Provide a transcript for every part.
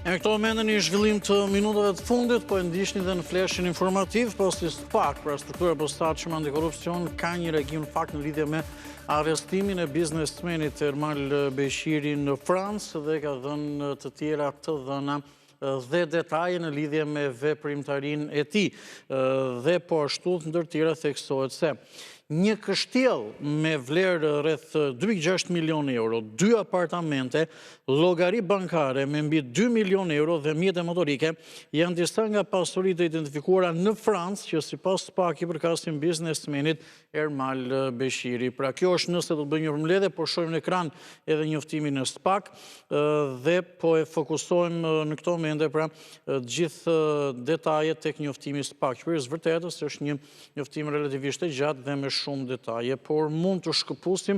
Në këto momente një zhvillim të minutave të fundit, po e ndiqni dhe në fleshin informativ, posti SPAK, pra struktura posaçme antikorrupsion, ka një reagim në fakt në lidhje me arrestimin e biznesmenit Ermal Beshiri në Francë dhe ka dhënë të tjera të dhëna dhe detaje në lidhje me veprimtarinë e tij. Dhe po ashtu ndër tjera theksohet se një kështjell me vlerë rreth 2,6 milion euro, 2 apartamente, llogari bankare me mbi 2 milion euro dhe mjete motorike janë disa nga pasuritë identifikuara në Francë që sipas SPAK i përkasin biznesmenit Ermal Beshiri. Pra kjo është nëse do të bëjmë një përmbledhje, po shohim në ekran edhe njoftimin e SPAK dhe po e fokusojmë në këto momente pra të gjithë detajet tek njoftimi i SPAK. Për vërtetës është një njoftim relativisht i gjatë dhe me shumë detaje, por mund të shkëputim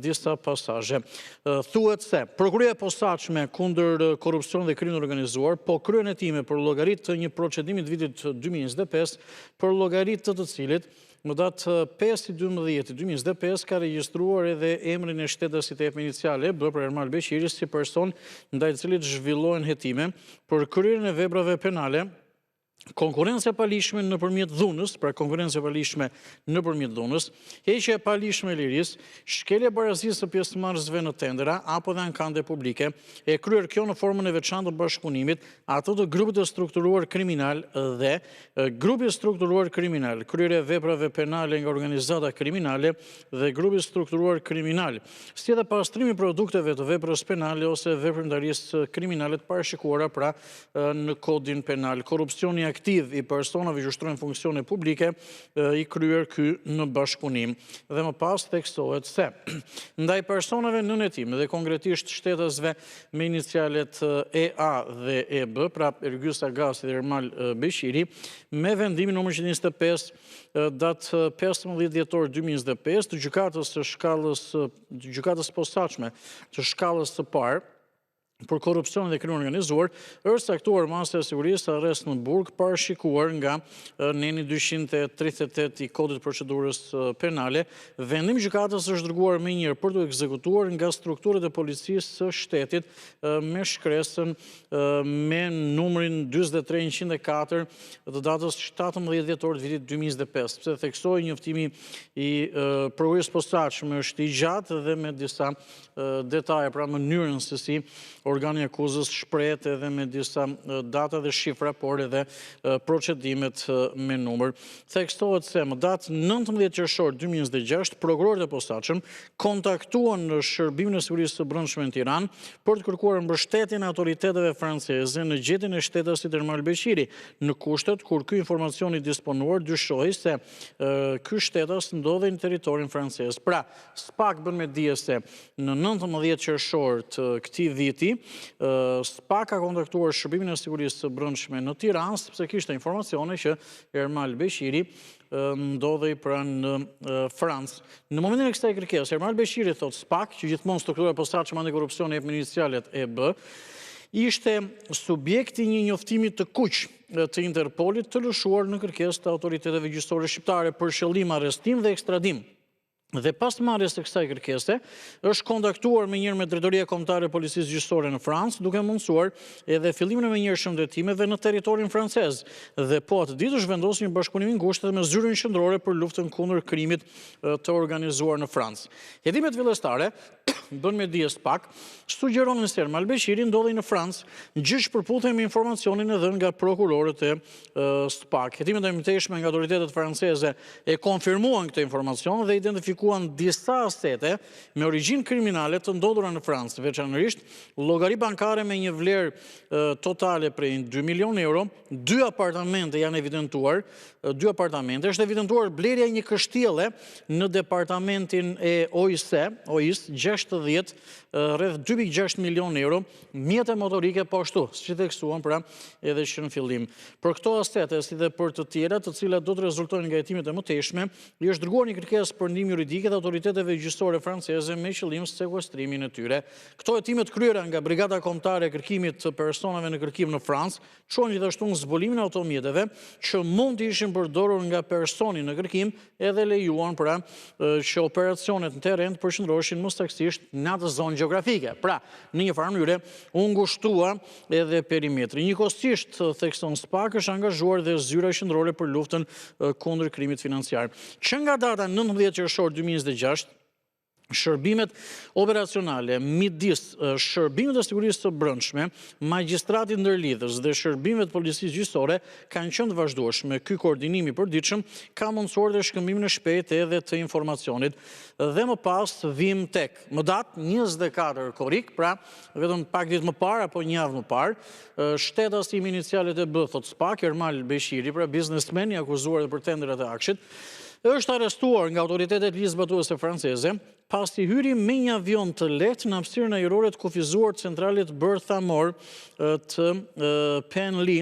disa pasazhe. Thuhet se prokuria e posaçme kundër korrupsionit dhe krimit organizuar po kryen hetime për llogaritë të një procedimi të vitit 2025, për llogaritë të cilit në datë 5/12/2025 ka regjistruar edhe emrin e shtetasit e iniciale bë për Ermal Beshiri si person ndaj të cilit zhvillohen hetime për kryerjen e veprave penale, konkurrencë e palishme nëpërmjet dhunës, pra konkurrencë e palishme nëpërmjet dhunës, heqje e palishme e lirisë, shkelje barazisë së pjesëmarrësve në tendera apo dhe ankande publike, e kryer kjo në formën e veçantë të bashkëpunimit, ato të grupit të strukturuar kriminal dhe grupi strukturuar kriminal, kryerja e veprave penale nga organizata kriminale dhe grupi strukturuar kriminal, si edhe pastrimi i produkteve të veprës penale ose veprimtarisë kriminale të parashikuara pra në kodin penal. Korrupsioni aktiv i personave që ushtrojnë funksione publike i kryer ky në bashkëpunim. Dhe më pas theksohet se ndaj personave nën hetim dhe konkretisht shtetasve me inicialet EA dhe EB, pra Ergyes Agasi dhe Ermal Beshiri, me vendimin numër 125 datë 15 dhjetor 2025 të gjykatës posaçme të shkallës së parë për korrupsion dhe krim organizuar, është saktuar masa e sigurisë arrest në burg parashikuar nga neni 238 i kodit procedurës penale. Vendimi i gjykatës është dërguar më njëherë për të ekzekutuar nga strukturët e policisë së shtetit me shkresën me numrin 43104 të datës 17 dhjetor të vitit 2025. Sepse theksoi njoftimi i prokurisë posaçme është i gjatë dhe me disa detaje, pra mënyrën se si organi akuzës shprehet edhe me disa data dhe shifra, por edhe procedimet me numër. Theksohet se më datë 19 qershor 2026, prokurorët e posaçëm kontaktuan në Shërbimin e Sigurisë së Brendshme në Tiranë për të kërkuar mbështetjen e autoriteteve franceze në gjetjen e shtetasit Ermal Beshiri, në kushtet kur ky informacion i disponuar dyshohej se ky shtetas ndodhej në territorin francez. Pra, SPAK bën me dije se në 19 qershor të këtij viti SPAK ka kontaktuar Shërbimin e Sigurisë së Brendshme në Tiranë sepse kishte informacione që Ermal Beshiri ndodhej pra në Francë. Në momentin e kësaj kërkese, Ermal Beshiri thot SPAK, që gjithmonë struktura e posaçme antikorrupsioni jep me inicialet EB, ishte subjekti një njoftimi të kuq të Interpolit të lëshuar në kërkesë të autoriteteve gjyqësore shqiptare për qëllim arrestim dhe ekstradim. Dhe pas marrjes së kësaj kërkese, është kontaktuar me njëherë me Drejtoria Kombëtare e Policisë Gjyqësore në Francë, duke mundësuar edhe fillimin e menjëhershëm të hetimeve në territorin francez. Dhe po atë ditë është vendosur një bashkëpunim i ngushtë me zyrën qendrore për luftën kundër krimit të organizuar në Francë. Hetimet fillestare bën me dije SPAK, sugjeronin se Ermal Beshiri ndodhej në Francë, gjyq përputhej me informacionin e dhënë nga prokurorët e SPAK. Hetimet e mëtejshme nga autoritetet franceze e konfirmuan këtë informacion dhe identifikuan disa asete me origjinë kriminale të ndodhura në Francë, veçanërisht llogari bankare me një vlerë totale prej 2 milion euro, 2 apartamente janë evidentuar, 2 apartamente, është evidentuar blerja një kështjelle në departamentin e OIS 60, rreth 2,6 milion euro, mjete motorike po ashtu, siç i theksuan pra edhe që në fillim. Për këto asete, si dhe për të tjera, të cilat do të rezultojnë nga hetimet e mëtejshme, i është dërguar një kërkesë për ndihmë juridike të autoriteteve gjyqësore franceze me qëllim sekuestrimin e tyre. Këto hetimet kryera nga Brigada Kombëtare e Kërkimit të Personave në Kërkim në Francë çojnë gjithashtu në zbulimin e automjeteve që mund të ishin përdorur nga personi në kërkim edhe lejuan pra që operacionet në terren të përqendroheshin mësaktësisht në atë zonë gjeografike. Pra, në një farë mënyrë u ngushtua edhe perimetri. Njëkohësisht, thekson SPAK, është angazhuar dhe zyra qendrore për luftën kundër krimit financiar. Që nga data 19 qershor 2026, shërbimet operacionale midis shërbimit të sigurisë së brendshme, magjistratit ndërlidhës dhe shërbimeve të policisë gjyqësore kanë qenë të vazhdueshme. Ky koordinim i përditshëm ka mundësuar dhe shkëmbimin e shpejtë edhe të informacionit. Dhe më pas vim tek më datë 24 korrik, pra vetëm pak ditë më parë apo një javë më parë, shtetasim inicialet e B, thot SPAK, Ermal Beshiri, pra biznesmen i akuzuar për tenderat e akshit, është arrestuar nga autoritetet ligjzbatuese franceze pasi hyri me një avion të lehtë në hapësirën ajrore të kufizuar të centralit bërthamor të Penly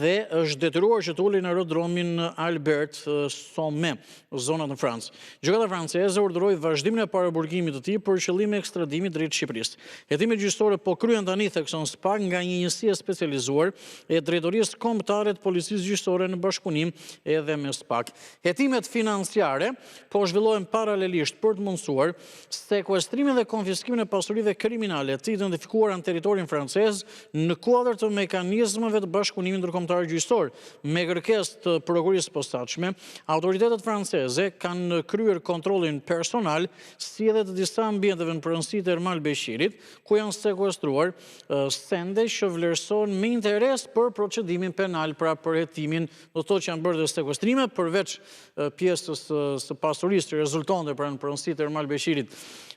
dhe është detyruar që të ulej në aerodromin Albert Sommet, zonat në Francë. Gjykata franceze urdhëroi vazhdimin e paraburgimit të tij për qëllim ekstradimit drejt Shqipërisë. Hetimet gjyqësore po kryen tani, thekson SPAK, nga një njësi e specializuar e Drejtorisë Kombëtare të Policisë Gjyqësore në bashkëpunim edhe me SPAK. Hetimet financiare po zhvillohen paralelisht për të mundësuar sekuestrimin dhe konfiskimin e pasurive kriminale të identifikuara në territorin francez në kuadër të mekanizmave të bashkëpunimit ndërkombëtar gjyqësor. Me kërkesë të prokurisë posaçme, autoritetet franceze kanë kryer kontrollin personal si edhe të disa ambienteve në pronësitë e Ermal Beshirit, ku janë sekuestruar sende që vlerësohen me interes për procedimin penal, pra për hetimin, do të thotë që janë bërë dhe sekuestrime përveç pjesës së pasurisë që rezultonte pra në pronësitë e Ermal Beshirit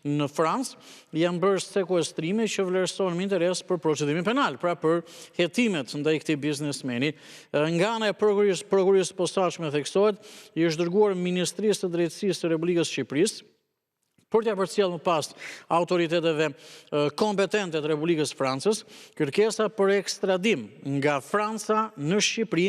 në Francë, janë bërë sekuestrime që vlerësohen me interes për procedimin penal, pra për hetimet ndaj këtij biznesmeni. Nga ana e prokurisë posaçme theksohet, i është dërguar Ministrisë së Drejtësisë së Republikës së Shqipërisë për t'ia përcjellë më pas autoriteteve kompetente të Republikës Francës kërkesa për ekstradim nga Franca në Shqipëri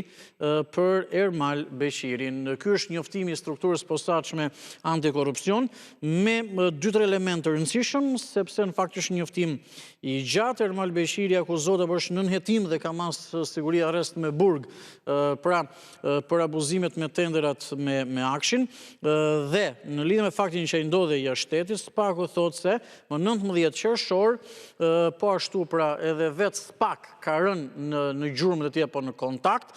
për Ermal Beshirin. Ky është njoftimi i strukturës posaçme antikorrupsion me 2-3 elementë të rëndësishëm, sepse në fakt është një njoftim i gjatë. Ermal Beshiri akuzohet të bësh nënhetim dhe ka mas siguri arrest me burg, pra për abuzimet me tenderat me akshin, dhe në lidhje me faktin që ai ndodhej jashtë shtetit, SPAK-u thotë se më 19 qershor, po ashtu pra edhe vetë SPAK ka rënë në gjurmë të tij apo në kontakt,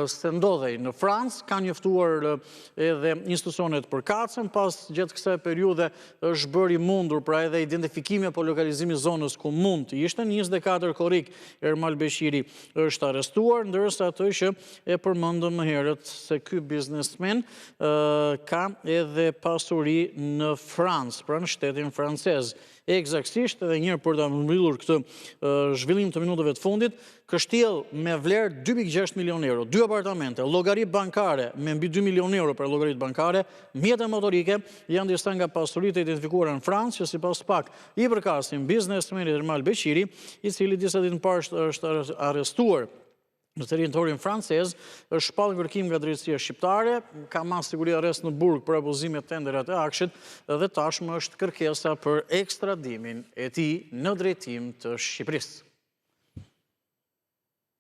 se ndodhej në Francë, ka njoftuar edhe institucionet përkatësen, pas gjatë kësaj periudhe është bërë i mundur pra edhe identifikimi apo lokalizimi zonës ku mund të ishte. 24 korrik Ermal Beshiri është arrestuar, ndërsa ato që e përmendëm më herët se ky biznesmen ka edhe pasuri në Francë, pra në shtetin francez. Eksaktësisht, edhe njërë për ta mbyllur këtë zhvillim të minutave të fundit, kështjell me vlerë 2,6 milion euro, 2 apartamente, llogari bankare me mbi 2 milion euro për llogaritë bankare, mjete motorike, janë disa nga pasuritë e identifikuara në Francë, që sipas SPAK i përkasin biznesmenit Ermal Beshiri, i cili disa ditë më parë është arrestuar në territorin francez, është shpallur kërkim nga drejtësia shqiptare, ka mas siguri arrest në burg për abuzime tenderat e akshit dhe tashmë është kërkesa për ekstradimin e tij në drejtim të Shqipërisë.